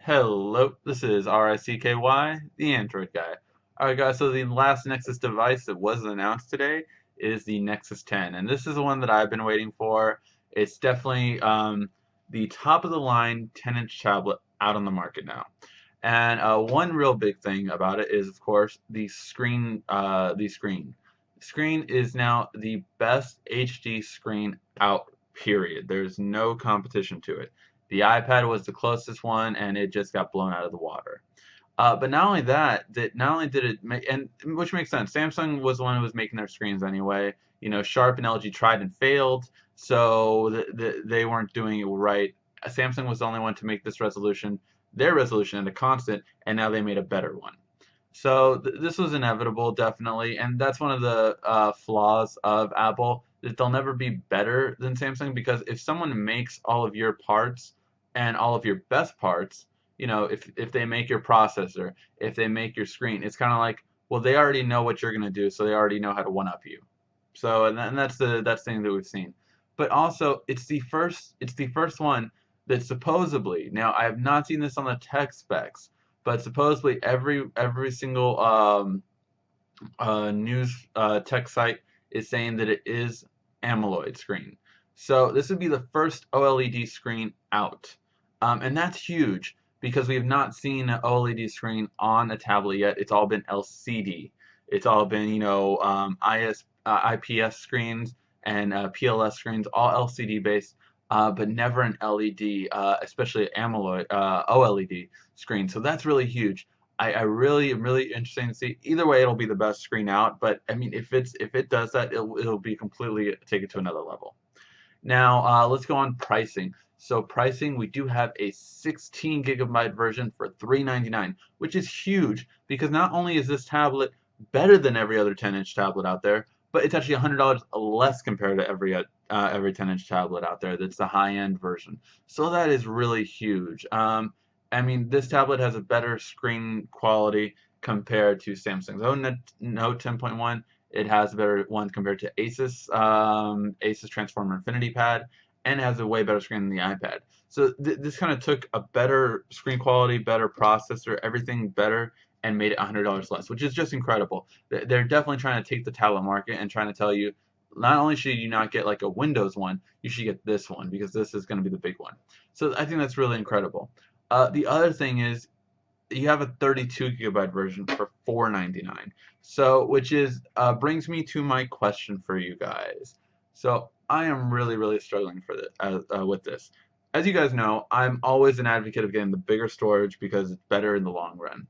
Hello, this is RICKY, the Android guy. Alright guys, so the last Nexus device that was announced today is the Nexus 10, and this is the one that I've been waiting for. It's definitely the top of the line 10-inch tablet out on the market now. And one real big thing about it is, of course, the screen. The screen is now the best HD screen out, period. There's no competition to it. The iPad was the closest one, and it just got blown out of the water. But not only that, not only did it make, and which makes sense. Samsung was the one who was making their screens anyway. You know, Sharp and LG tried and failed, so they weren't doing it right. Samsung was the only one to make this resolution, their resolution, at a constant, and now they made a better one. So this was inevitable, definitely, and that's one of the flaws of Apple, that they'll never be better than Samsung, because if someone makes all of your parts and all of your best parts, you know, if they make your processor, if they make your screen, it's kind of like, well, they already know what you're gonna do, so they already know how to one up you. So and that's the thing that we've seen. But also, it's the first one that supposedly, now I have not seen this on the tech specs, but supposedly every single news tech site is saying that it is AMOLED screen. So this would be the first OLED screen out, and that's huge because we have not seen an OLED screen on a tablet yet. It's all been LCD. It's all been, you know, IPS screens and PLS screens, all LCD based, but never an LED, especially AMOLED OLED screen. So that's really huge. I really am really interested to see. Either way, it'll be the best screen out. But I mean, if it does that, it'll be completely take it to another level. Now, let's go on pricing. So pricing, we do have a 16 gigabyte version for $399, which is huge because not only is this tablet better than every other 10-inch tablet out there, but it's actually $100 less compared to every 10-inch tablet out there. That's the high-end version. So that is really huge. I mean, this tablet has a better screen quality compared to Samsung's own Note 10.1. It has a better one compared to Asus Transformer Infinity Pad, and it has a way better screen than the iPad. So this kind of took a better screen quality, better processor, everything better, and made it $100 less, which is just incredible. They're definitely trying to take the tablet market and trying to tell you, not only should you not get like a Windows one, you should get this one because this is going to be the big one. So I think that's really incredible. The other thing is you have a 32 gigabyte version for $499. So, which is brings me to my question for you guys. So, I am really struggling for this with this. As you guys know, I'm always an advocate of getting the bigger storage because it's better in the long run.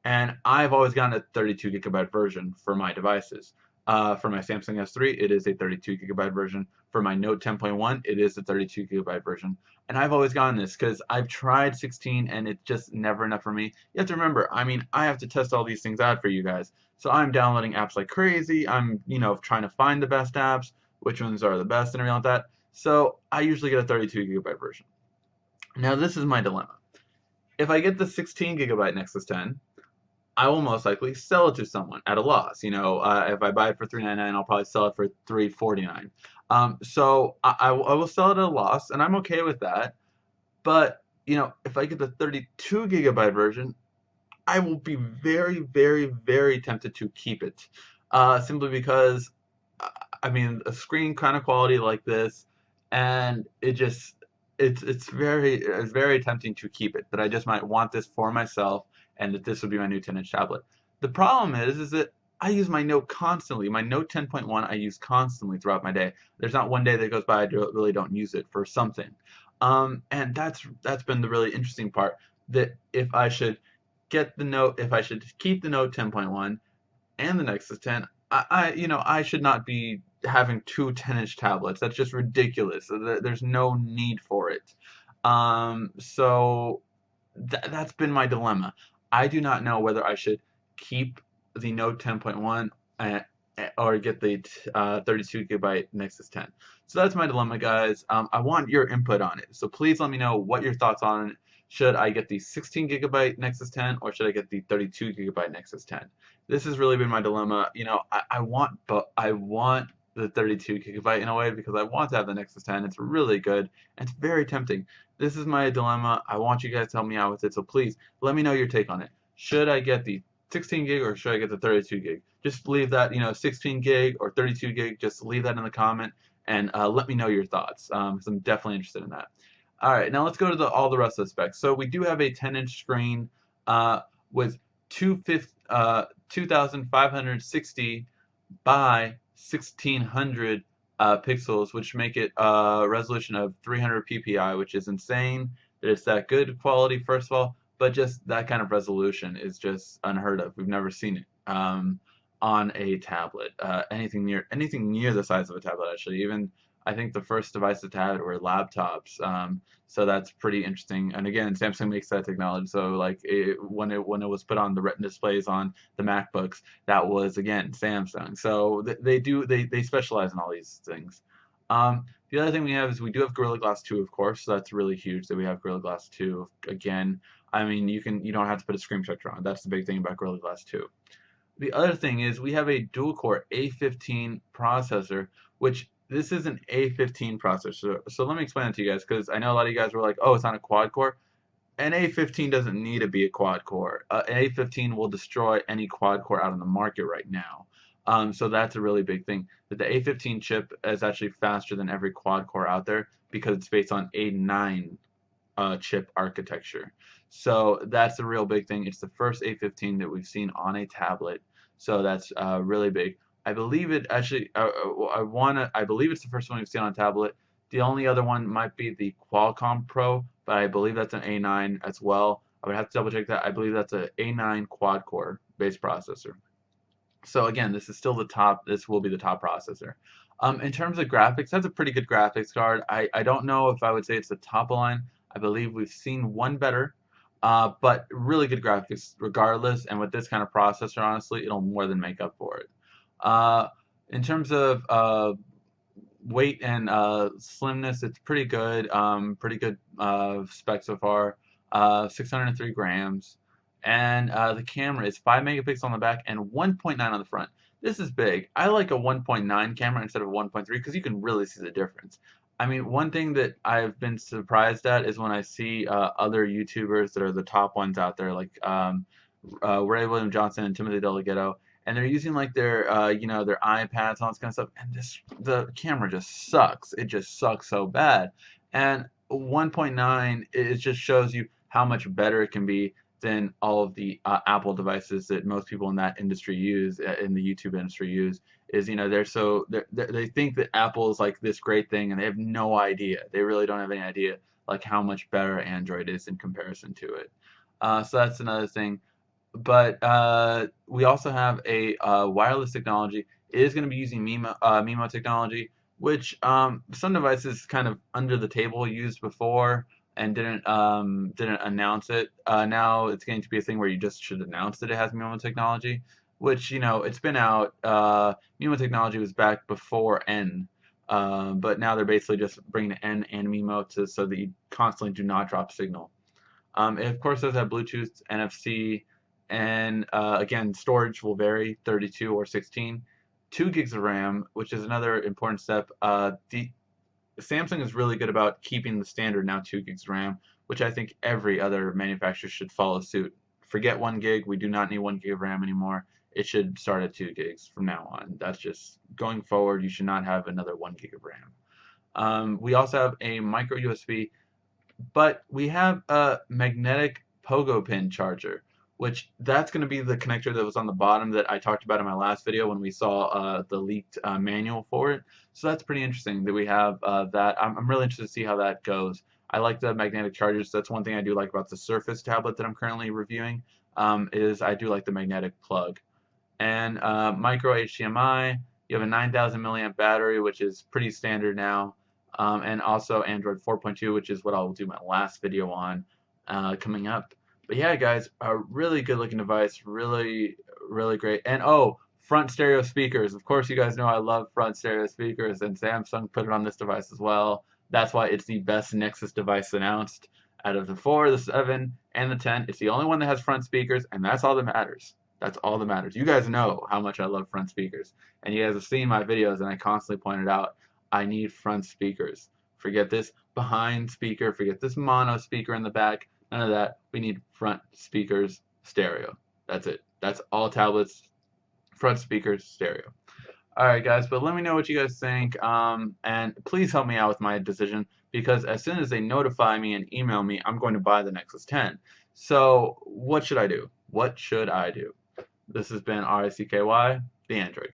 And I've always gotten a 32 gigabyte version for my devices. For my Samsung S3, it is a 32 gigabyte version. For my Note 10.1, it is a 32 gigabyte version. And I've always gotten this because I've tried 16 and it's just never enough for me. You have to remember, I mean, I have to test all these things out for you guys. So I'm downloading apps like crazy. I'm, you know, trying to find the best apps, which ones are the best and everything like that. So I usually get a 32 gigabyte version. Now this is my dilemma. If I get the 16 gigabyte Nexus 10, I will most likely sell it to someone at a loss. You know, if I buy it for $399, I'll probably sell it for $349. So I will sell it at a loss, and I'm okay with that. But you know, if I get the 32 gigabyte version, I will be very tempted to keep it, simply because I mean a screen kind of quality like this, and it's very tempting to keep it. That I just might want this for myself, and that this would be my new 10-inch tablet. The problem is that I use my Note constantly. My Note 10.1 I use constantly throughout my day. There's not one day that goes by really don't use it for something. And that's been the really interesting part. That if I should if I should keep the Note 10.1 and the Nexus 10, you know, I should not be having two 10-inch tablets. That's just ridiculous. There's no need for it. So that's been my dilemma. I do not know whether I should keep the Note 10.1 or get the 32 gigabyte Nexus 10. So that's my dilemma, guys. I want your input on it. So please let me know what your thoughts on it. Should I get the 16 gigabyte Nexus 10 or should I get the 32 gigabyte Nexus 10? This has really been my dilemma. You know, I want the 32 gigabyte in a way because I want to have the Nexus 10. It's really good and it's very tempting. This is my dilemma. I want you guys to help me out with it, so please let me know your take on it. Should I get the 16 gig or should I get the 32 gig? Just leave that, 16 gig or 32 gig, just leave that in the comment and let me know your thoughts because I'm definitely interested in that. All right, now let's go to all the rest of the specs. So we do have a 10-inch screen with 2,560 by 1,600 pixels, which make it a resolution of 300 ppi, which is insane that it's that good quality, first of all, but just that kind of resolution is just unheard of. We've never seen it on a tablet. Anything near the size of a tablet, actually. Even I think the first devices to have it were laptops. So that's pretty interesting. And again, Samsung makes that technology. So like when it was put on the Retina displays on the MacBooks, that was again Samsung. So they specialize in all these things. The other thing we have is we do have Gorilla Glass 2, of course. So that's really huge that we have Gorilla Glass 2 again. I mean, you don't have to put a screen protector on. That's the big thing about Gorilla Glass 2. The other thing is we have a dual-core A15 processor, which this is an A15 processor. So let me explain it to you guys, because I know a lot of you guys were like, oh, it's not a quad core. An A15 doesn't need to be a quad core. An A15 will destroy any quad core out on the market right now. So that's a really big thing. That the A15 chip is actually faster than every quad core out there because it's based on A9 chip architecture. So that's a real big thing. It's the first A15 that we've seen on a tablet. So that's really big. I believe it actually. I believe it's the first one we've seen on a tablet. The only other one might be the Qualcomm Pro, but I believe that's an A9 as well. I would have to double check that. I believe that's an A9 quad core based processor. So again, this is still the top. This will be the top processor. In terms of graphics, that's a pretty good graphics card. I don't know if I would say it's the top of line. I believe we've seen one better, but really good graphics regardless. And with this kind of processor, honestly, it'll more than make up for it. In terms of weight and slimness, it's pretty good. Pretty good spec so far. 603 grams. And the camera is 5 megapixels on the back and 1.9 on the front. This is big. I like a 1.9 camera instead of 1.3 because you can really see the difference. I mean, one thing that I've been surprised at is when I see other YouTubers that are the top ones out there, like Ray William Johnson and Timothy Delgado, and they're using like their their iPads, all this kind of stuff, and the camera just sucks. It just sucks so bad. And 1.9, it just shows you how much better it can be than all of the Apple devices that most people in that industry use, in the YouTube industry use. Is they think that Apple is like this great thing, and they have no idea. They really don't have any idea like how much better Android is in comparison to it. So that's another thing. But we also have a wireless technology. It is going to be using MIMO technology, which some devices kind of under the table used before and didn't announce it. Now it's going to be a thing where you just should announce that it has MIMO technology, which it's been out. MIMO technology was back before N, but now they're basically just bringing N and MIMO so that you constantly do not drop signal. It of course does have Bluetooth, NFC, and again, storage will vary, 32 or 16. 2 gigs of RAM, which is another important step. Samsung is really good about keeping the standard now 2 gigs of RAM, which I think every other manufacturer should follow suit. Forget 1 gig. We do not need 1 gig of RAM anymore. It should start at 2 gigs from now on. That's just going forward. You should not have another 1 gig of RAM. We also have a micro USB, but we have a magnetic pogo pin charger, which that's going to be the connector that was on the bottom that I talked about in my last video when we saw the leaked manual for it. So that's pretty interesting that we have that. I'm really interested to see how that goes. I like the magnetic chargers. That's one thing I do like about the Surface tablet that I'm currently reviewing, is I do like the magnetic plug. And micro HDMI, you have a 9,000 milliamp battery, which is pretty standard now. And also Android 4.2, which is what I'll do my last video on coming up. But yeah, guys, a really good looking device, really, really great. And oh, front stereo speakers. Of course, you guys know I love front stereo speakers, and Samsung put it on this device as well. That's why it's the best Nexus device announced. Out of the 4, the 7, and the 10, it's the only one that has front speakers, and that's all that matters. That's all that matters. You guys know how much I love front speakers, and you guys have seen my videos, and I constantly pointed out I need front speakers. Forget this behind speaker, forget this mono speaker in the back, none of that. We need front speakers, stereo. That's it. That's all tablets, front speakers, stereo. Alright guys, but let me know what you guys think, and please help me out with my decision, because as soon as they notify me and email me, I'm going to buy the Nexus 10. So, what should I do? What should I do? This has been RICKY, the Android.